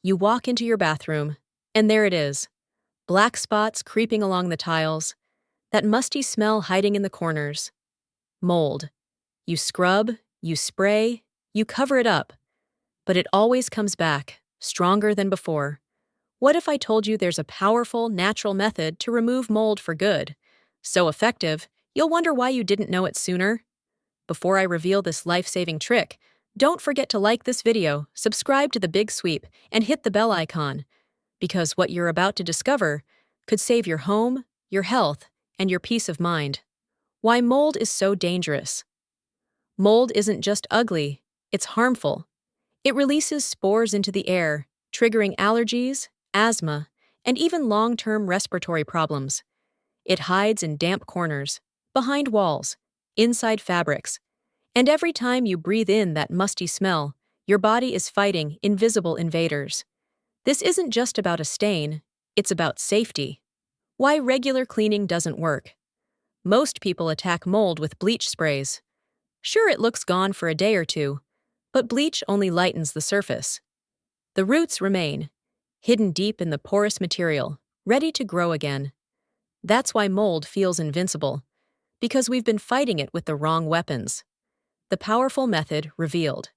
You walk into your bathroom, and there it is. Black spots creeping along the tiles, that musty smell hiding in the corners. Mold. You scrub, you spray, you cover it up, but it always comes back, stronger than before. What if I told you there's a powerful, natural method to remove mold for good? So effective, you'll wonder why you didn't know it sooner. Before I reveal this life-saving trick, don't forget to like this video, subscribe to The Big Sweep, and hit the bell icon, because what you're about to discover could save your home, your health, and your peace of mind. Why mold is so dangerous. Mold isn't just ugly, it's harmful. It releases spores into the air, triggering allergies, asthma, and even long-term respiratory problems. It hides in damp corners, behind walls, inside fabrics, and every time you breathe in that musty smell, your body is fighting invisible invaders. This isn't just about a stain, it's about safety. Why regular cleaning doesn't work. Most people attack mold with bleach sprays. Sure, it looks gone for a day or two, but bleach only lightens the surface. The roots remain, hidden deep in the porous material, ready to grow again. That's why mold feels invincible, because we've been fighting it with the wrong weapons. The powerful method revealed.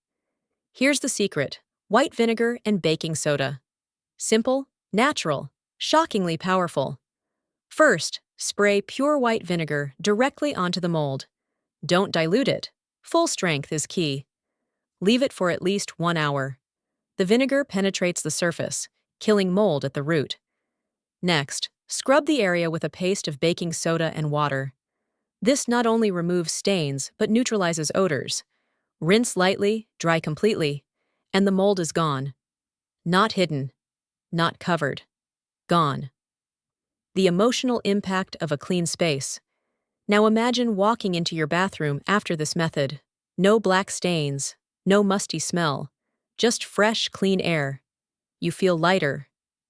Here's the secret: white vinegar and baking soda. Simple, natural, shockingly powerful. First, spray pure white vinegar directly onto the mold. Don't dilute it. Full strength is key. Leave it for at least 1 hour. The vinegar penetrates the surface, killing mold at the root. Next, scrub the area with a paste of baking soda and water. This not only removes stains, but neutralizes odors. Rinse lightly, dry completely, and the mold is gone. Not hidden, not covered. Gone. The emotional impact of a clean space. Now imagine walking into your bathroom after this method. No black stains, no musty smell, just fresh, clean air. You feel lighter,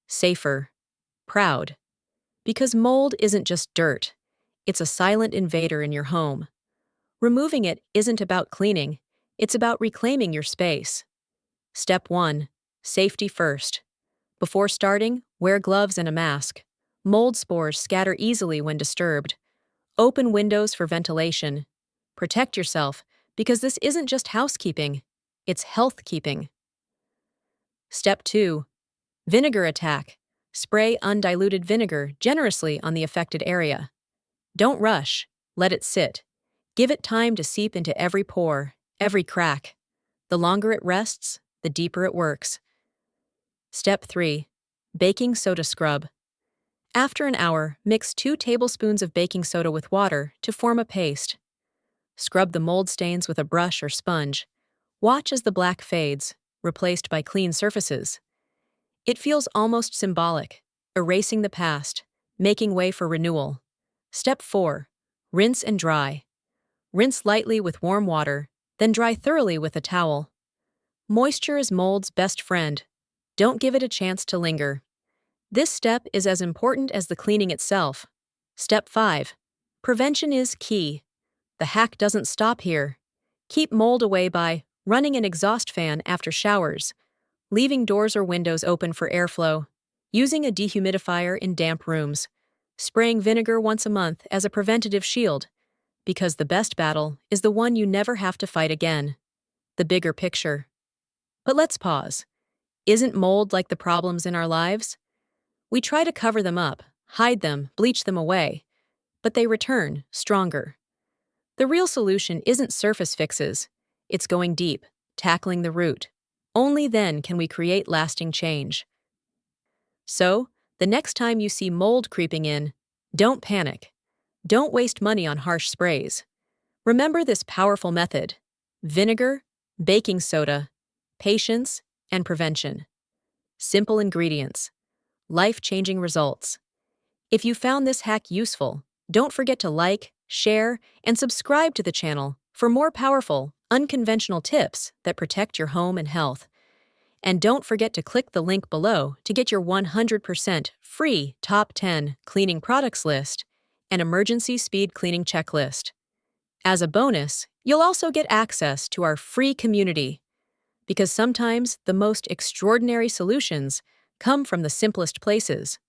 safer, proud. Because mold isn't just dirt, it's a silent invader in your home. Removing it isn't about cleaning, it's about reclaiming your space. Step 1. Safety first. Before starting, wear gloves and a mask. Mold spores scatter easily when disturbed. Open windows for ventilation. Protect yourself, because this isn't just housekeeping, it's health-keeping. Step 2. Vinegar attack. Spray undiluted vinegar generously on the affected area. Don't rush, let it sit. Give it time to seep into every pore, every crack. The longer it rests, the deeper it works. Step 3. Baking soda scrub. After an hour, mix 2 tablespoons of baking soda with water to form a paste. Scrub the mold stains with a brush or sponge. Watch as the black fades, replaced by clean surfaces. It feels almost symbolic, erasing the past, making way for renewal. Step 4. Rinse and dry. Rinse lightly with warm water, then dry thoroughly with a towel. Moisture is mold's best friend. Don't give it a chance to linger. This step is as important as the cleaning itself. Step 5. Prevention is key. The hack doesn't stop here. Keep mold away by running an exhaust fan after showers, leaving doors or windows open for airflow, using a dehumidifier in damp rooms, spraying vinegar once a month as a preventative shield, because the best battle is the one you never have to fight again. The bigger picture. But let's pause. Isn't mold like the problems in our lives? We try to cover them up, hide them, bleach them away, but they return, stronger. The real solution isn't surface fixes, it's going deep, tackling the root. Only then can we create lasting change. So, the next time you see mold creeping in, don't panic. Don't waste money on harsh sprays. Remember this powerful method: vinegar, baking soda, patience, and prevention. Simple ingredients. Life-changing results. If you found this hack useful, don't forget to like, share, and subscribe to the channel for more powerful, unconventional tips that protect your home and health. And don't forget to click the link below to get your 100% free Top 10 Cleaning Products list and Emergency Speed Cleaning Checklist. As a bonus, you'll also get access to our free community. because sometimes the most extraordinary solutions come from the simplest places.